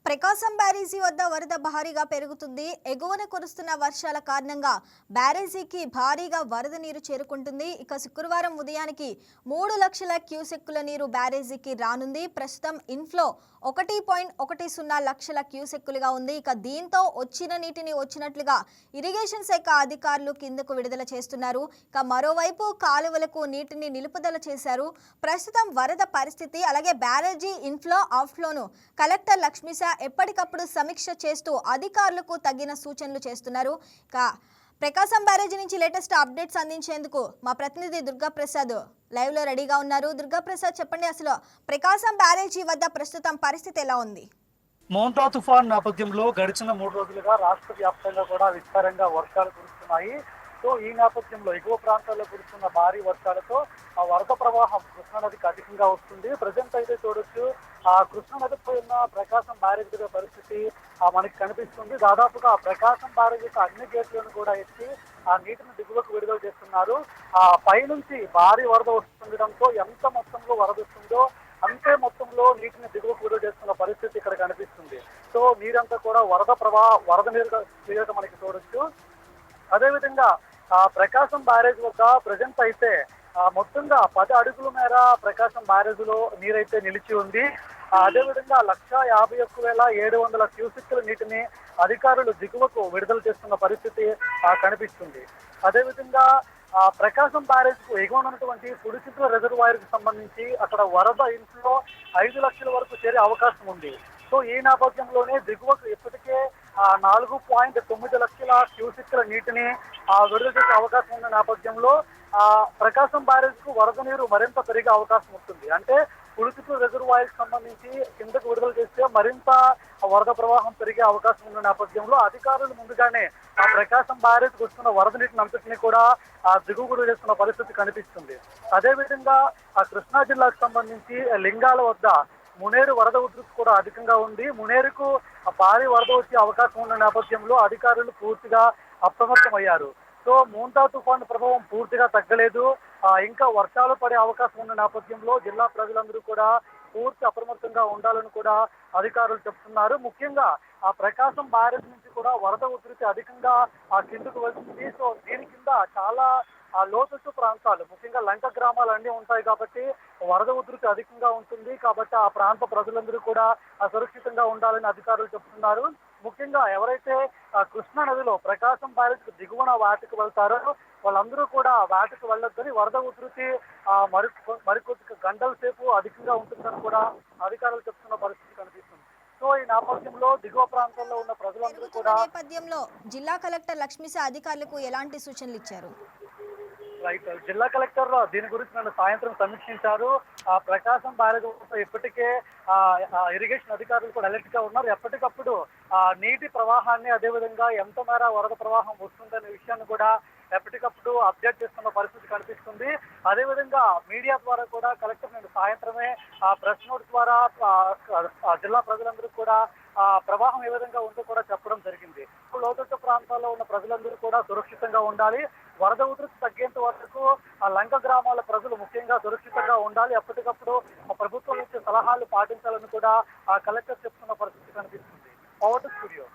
ప్రకాశం బ్యారేజీ వద్ద వరద భారీగా పెరుగుతుంది. ఎగువన కురుస్తున్న వర్షాల కారణంగా బ్యారేజీకి భారీగా వరద నీరు చేరుకుంటుంది. ఇక శుక్రవారం ఉదయానికి 3 లక్షల క్యూసెక్కుల నీరు బ్యారేజీకి రానుంది. ప్రస్తుతం ఇన్ఫ్లో 1.10 లక్షల క్యూసెక్కులుగా ఉంది. ఇక దీంతో వచ్చిన నీటిని వచ్చినట్లుగా ఇరిగేషన్ శాఖ అధికారులు కిందకు విడుదల చేస్తున్నారు. ఇక మరోవైపు కాలువలకు నీటిని నిలుపుదల చేశారు. ప్రస్తుతం వరద పరిస్థితి అలాగే బ్యారేజీ ఇన్ఫ్లో అవుట్ఫ్లోను కలెక్టర్ లక్ష్మీశ ఎప్పటికప్పుడు సమీక్ష చేస్తూ అధికారులకు తగిన సూచనలు చేస్తున్నారు. ఇక ప్రకాశం బ్యారేజీ నుంచి లేటెస్ట్ అప్డేట్స్ అందించేందుకు మా ప్రతినిధి దుర్గాప్రసాద్ లైవ్ లో రెడీగా ఉన్నారు. దుర్గాప్రసాద్, చెప్పండి, అసలు ప్రకాశం బ్యారేజీ వద్ద ప్రస్తుతం పరిస్థితి ఎలా ఉంది? మోంతా తుఫాన్ నేపథ్యంలో గడిచిన 3 రోజులుగా రాష్ట్ర వ్యాప్తంగా కూడా విస్తారంగా వర్షాలు కురుస్తున్నాయి. సో ఈ నేపథ్యంలో ఎగువ ప్రాంతాల్లో కురుస్తున్న భారీ వర్షాలతో ఆ వరద ప్రవాహం కృష్ణానదికి అధికంగా వస్తుంది. ప్రజెంట్ అయితే చూడొచ్చు, ఆ కృష్ణానదిపై ఉన్న ప్రకాశం బ్యారేజ్ పరిస్థితి మనకి కనిపిస్తుంది. దాదాపుగా ప్రకాశం బ్యారేజ్ యొక్క అన్ని గేట్లను కూడా ఎత్తి ఆ నీటిని దిగువకు విడుదల చేస్తున్నారు. ఆ పైనుంచి భారీ వరద వస్తుండటంతో ఎంత మొత్తంలో వరద వస్తుందో అంతే మొత్తంలో నీటిని దిగువకు విడుదల చేస్తున్న పరిస్థితి ఇక్కడ కనిపిస్తుంది. సో నీరంతా కూడా వరద నీరుగా మనకి చూడొచ్చు. అదేవిధంగా ప్రకాశం బ్యారేజ్ వద్ద ప్రజెంట్ అయితే మొత్తంగా 10 అడుగుల మేర ప్రకాశం బ్యారేజ్ లో నీరైతే నిలిచి ఉంది. అదేవిధంగా 151,700 క్యూసెక్కుల నీటిని అధికారులు దిగువకు విడుదల చేస్తున్న పరిస్థితి కనిపిస్తుంది. అదేవిధంగా ప్రకాశం బ్యారేజ్ కు ఎగువన ఉన్నటువంటి పుడిచిత్ర రిజర్వాయర్ కు సంబంధించి అక్కడ వరద ఇన్ఫ్లో 5 లక్షల వరకు చేరే అవకాశం ఉంది. సో ఈ నేపథ్యంలోనే దిగువకు ఇప్పటికే 4.9 లక్షల క్యూసెక్కుల నీటిని విడుదల చేసే అవకాశం ఉన్న నేపథ్యంలో ప్రకాశం బ్యారేజ్ కు వరద నీరు మరింత పెరిగే అవకాశం ఉంటుంది. అంటే పుడిచిత్ర రిజర్వాయర్ కు సంబంధించి కిందకు విడుదల చేస్తే మరింత వరద ప్రవాహం పెరిగే అవకాశం ఉన్న నేపథ్యంలో అధికారులు ముందుగానే ఆ ప్రకాశం బ్యారేజ్ కు వస్తున్న వరద నీటిని అంతటినీ కూడా దిగువ విడుదల చేస్తున్న పరిస్థితి కనిపిస్తుంది. అదేవిధంగా కృష్ణా జిల్లాకు సంబంధించి లింగాల వద్ద మునేరు వరద ఉధృతి కూడా అధికంగా ఉంది. మునేరుకు భారీ వరద వచ్చే అవకాశం ఉన్న నేపథ్యంలో అధికారులు పూర్తిగా అప్రమత్తమయ్యారు. సో మోంతా తుఫాను ప్రభావం పూర్తిగా తగ్గలేదు. ఇంకా వర్షాలు పడే అవకాశం ఉన్న నేపథ్యంలో జిల్లా ప్రజలందరూ కూడా పూర్తి అప్రమత్తంగా ఉండాలని కూడా అధికారులు చెప్తున్నారు. ముఖ్యంగా ఆ ప్రకాశం బ్యారేజ్ నుంచి కూడా వరద ఉధృతి అధికంగా కిందకు వెళ్తుంది. సో దీని కింద చాలా లోతట్టు ప్రాంతాలు, ముఖ్యంగా లంక గ్రామాలు అన్నీ ఉంటాయి కాబట్టి వరద ఉధృతి అధికంగా ఉంటుంది. కాబట్టి ఆ ప్రాంత ప్రజలందరూ కూడా సురక్షితంగా ఉండాలని అధికారులు చెప్తున్నారు. ముఖ్యంగా ఎవరైతే కృష్ణా నదిలో ప్రకాశం బ్యారేజ్ కు దిగువన వాటికి వెళ్తారో వాళ్ళందరూ కూడా వాటికి వెళ్ళొద్దని, వరద ఉధృతి మరికొద్ది గంటల సేపు అధికంగా ఉంటుందని కూడా అధికారులు చెప్తున్న పరిస్థితి కనిపిస్తుంది. సో ఈ నేపథ్యంలో దిగువ ప్రాంతాల్లో ఉన్న ప్రజలందరూ కూడా నేపథ్యంలో జిల్లా కలెక్టర్ లక్ష్మీశ అధికారులకు ఎలాంటి సూచనలు ఇచ్చారు? రైట్, జిల్లా కలెక్టర్ దీని గురించి నన్ను సాయంత్రం సమీక్షించారు. ప్రకాశం బ్యారేజ్ ఇప్పటికే ఇరిగేషన్ అధికారులు కూడా అలర్ట్ గా ఉన్నారు. ఎప్పటికప్పుడు నీటి ప్రవాహాన్ని, అదేవిధంగా ఎంత మేర వరద ప్రవాహం వస్తుందనే విషయాన్ని కూడా ఎప్పటికప్పుడు అప్డేట్ చేస్తున్న పరిస్థితి కనిపిస్తుంది. అదేవిధంగా మీడియా ద్వారా కూడా కలెక్టర్ నేను సాయంత్రమే ప్రెస్ నోట్ ద్వారా జిల్లా ప్రజలందరూ కూడా ప్రవాహం ఏ విధంగా ఉందో కూడా చెప్పడం జరిగింది. లోతట్టు ప్రాంతాల్లో ఉన్న ప్రజలందరూ కూడా సురక్షితంగా ఉండాలి. వరద ఉధృతి తగ్గేంత వరకు ఆ లంక గ్రామాల ప్రజలు ముఖ్యంగా సురక్షితంగా ఉండాలి. ఎప్పటికప్పుడు ప్రభుత్వం ఇచ్చే సలహాలు పాటించాలని కూడా కలెక్టర్ చెప్తున్న పరిస్థితి కనిపిస్తుంది. Over to studio.